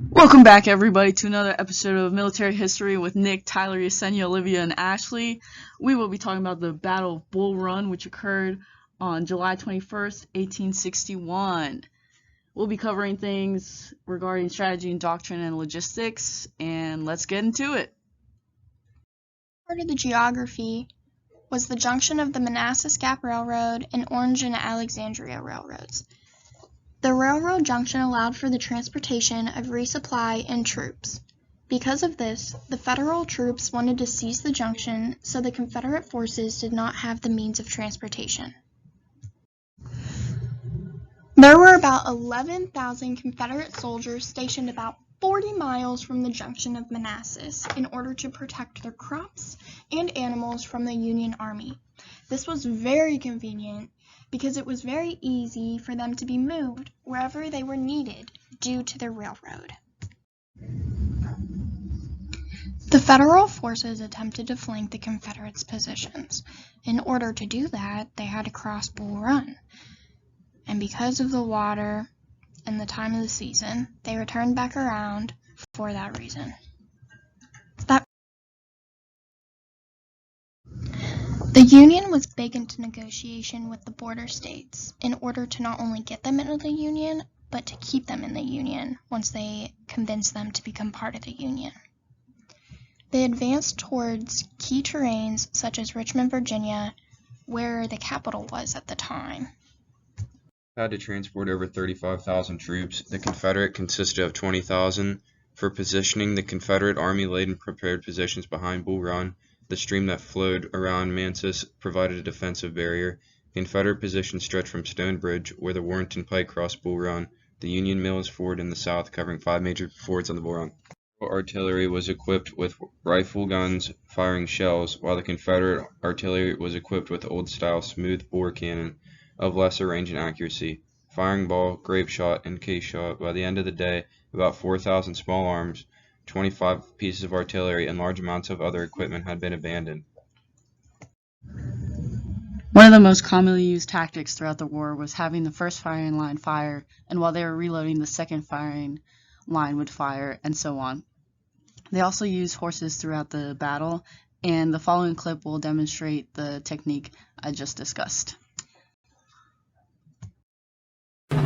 Welcome back, everybody, to another episode of Military History with Nick, Tyler, Yesenia, Olivia, and Ashley. We will be talking about the Battle of Bull Run, which occurred on July 21st, 1861. We'll be covering things regarding strategy and doctrine and logistics, and let's get into it. Part of the geography was the junction of the Manassas Gap Railroad and Orange and Alexandria Railroads. The railroad junction allowed for the transportation of resupply and troops. Because of this, the Federal troops wanted to seize the junction so the Confederate forces did not have the means of transportation. There were about 11,000 Confederate soldiers stationed about 40 miles from the junction of Manassas in order to protect their crops and animals from the Union Army. This was very convenient because it was very easy for them to be moved wherever they were needed due to the railroad. The Federal forces attempted to flank the Confederates' positions. In order to do that, they had to cross Bull Run. And because of the water and the time of the season, they returned back around for that reason. The Union was big into negotiation with the border states in order to not only get them into the Union, but to keep them in the Union once they convinced them to become part of the Union. They advanced towards key terrains such as Richmond, Virginia, where the capital was at the time. Had to transport over 35,000 troops. The Confederate consisted of 20,000. For positioning, the Confederate Army laid in prepared positions behind Bull Run. The stream that flowed around Manassas provided a defensive barrier. The Confederate position stretched from Stone Bridge, where the Warrenton Pike crossed Bull Run. The Union Mills Ford in the south, covering 5 major fords on the Bull Run. Artillery was equipped with rifle guns firing shells, while the Confederate artillery was equipped with old-style smooth-bore cannon of lesser range and accuracy, firing ball, grape shot, and case shot. By the end of the day, about 4,000 small arms, 25 pieces of artillery, and large amounts of other equipment had been abandoned. One of the most commonly used tactics throughout the war was having the first firing line fire, and while they were reloading, the second firing line would fire, and so on. They also used horses throughout the battle, and the following clip will demonstrate the technique I just discussed. The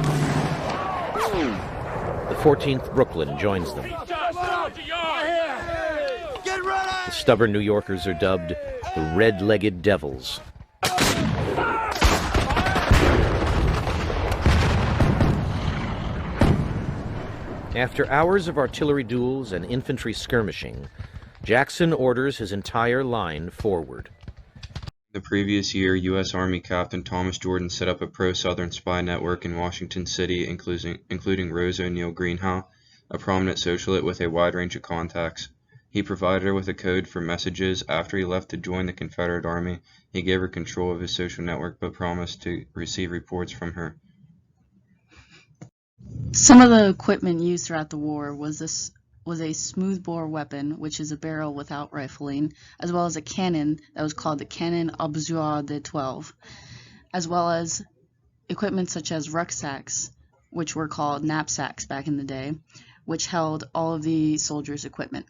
14th Brooklyn joins them. The stubborn New Yorkers are dubbed the Red-Legged Devils. After hours of artillery duels and infantry skirmishing, Jackson orders his entire line forward. The previous year, U.S. Army Captain Thomas Jordan set up a pro-Southern spy network in Washington City, including Rose O'Neal Greenhow, a prominent socialite with a wide range of contacts. He provided her with a code for messages. After he left to join the Confederate Army, he gave her control of his social network, but promised to receive reports from her. Some of the equipment used throughout the war was a smooth-bore weapon, which is a barrel without rifling, as well as a cannon that was called the Canon Auxiliaire de 12, as well as equipment such as rucksacks, which were called knapsacks back in the day, which held all of the soldiers' equipment.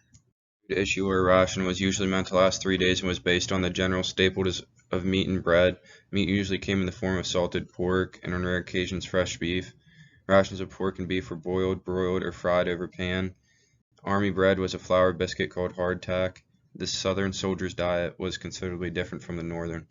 The issue or ration was usually meant to last 3 days and was based on the general staples of meat and bread. Meat usually came in the form of salted pork, and on rare occasions fresh beef. Rations of pork and beef were boiled, broiled, or fried over pan. Army bread was a flour biscuit called hardtack. The Southern soldiers' diet was considerably different from the Northern.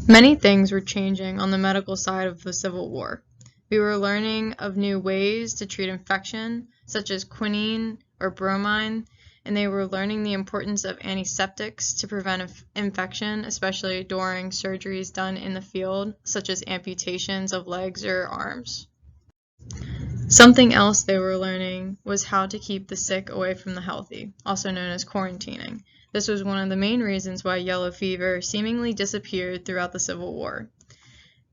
Many things were changing on the medical side of the Civil War. We were learning of new ways to treat infection, such as quinine or bromine, and they were learning the importance of antiseptics to prevent infection, especially during surgeries done in the field, such as amputations of legs or arms. Something else they were learning was how to keep the sick away from the healthy, also known as quarantining. This was one of the main reasons why yellow fever seemingly disappeared throughout the Civil War.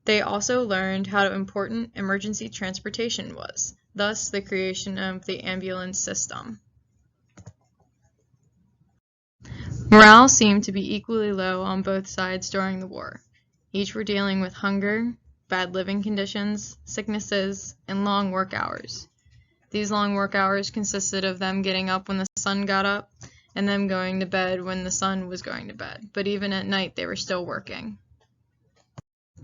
They also learned how important emergency transportation was, thus the creation of the ambulance system. Morale seemed to be equally low on both sides during the war. Each were dealing with hunger, bad living conditions, sicknesses, and long work hours. These long work hours consisted of them getting up when the sun got up and them going to bed when the sun was going to bed, but even at night they were still working.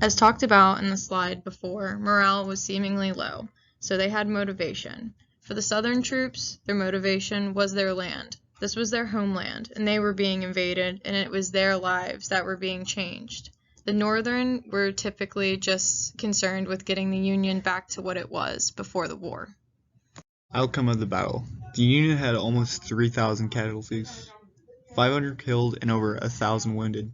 As talked about in the slide before, morale was seemingly low, so they had motivation. For the Southern troops, their motivation was their land. This was their homeland, and they were being invaded, and it was their lives that were being changed. The Northern were typically just concerned with getting the Union back to what it was before the war. Outcome of the battle. The Union had almost 3,000 casualties, 500 killed and over 1,000 wounded.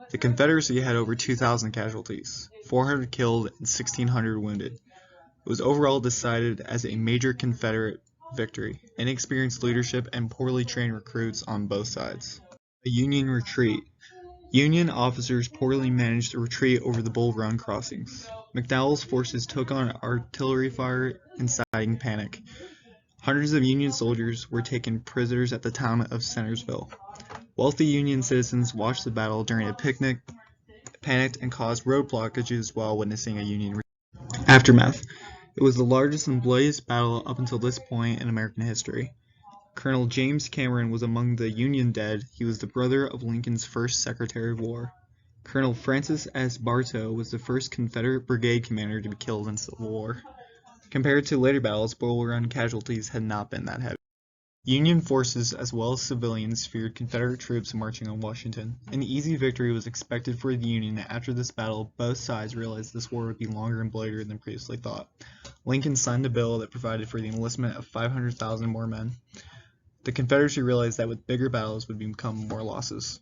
The Confederacy had over 2,000 casualties, 400 killed and 1,600 wounded. It was overall decided as a major Confederate victory, inexperienced leadership and poorly trained recruits on both sides. A Union retreat. Union officers poorly managed the retreat over the Bull Run crossings. McDowell's forces took on artillery fire, inciting panic. Hundreds of Union soldiers were taken prisoners at the town of Centersville. Wealthy Union citizens watched the battle during a picnic, panicked, and caused road blockages while witnessing a Union retreat. Aftermath. It was the largest and bloodiest battle up until this point in American history. Colonel James Cameron was among the Union dead. He was the brother of Lincoln's first Secretary of War. Colonel Francis S. Bartow was the first Confederate brigade commander to be killed in Civil War. Compared to later battles, Bull Run casualties had not been that heavy. Union forces as well as civilians feared Confederate troops marching on Washington. An easy victory was expected for the Union. After this battle, both sides realized this war would be longer and bloodier than previously thought. Lincoln signed a bill that provided for the enlistment of 500,000 more men. The Confederacy realized that with bigger battles would become more losses.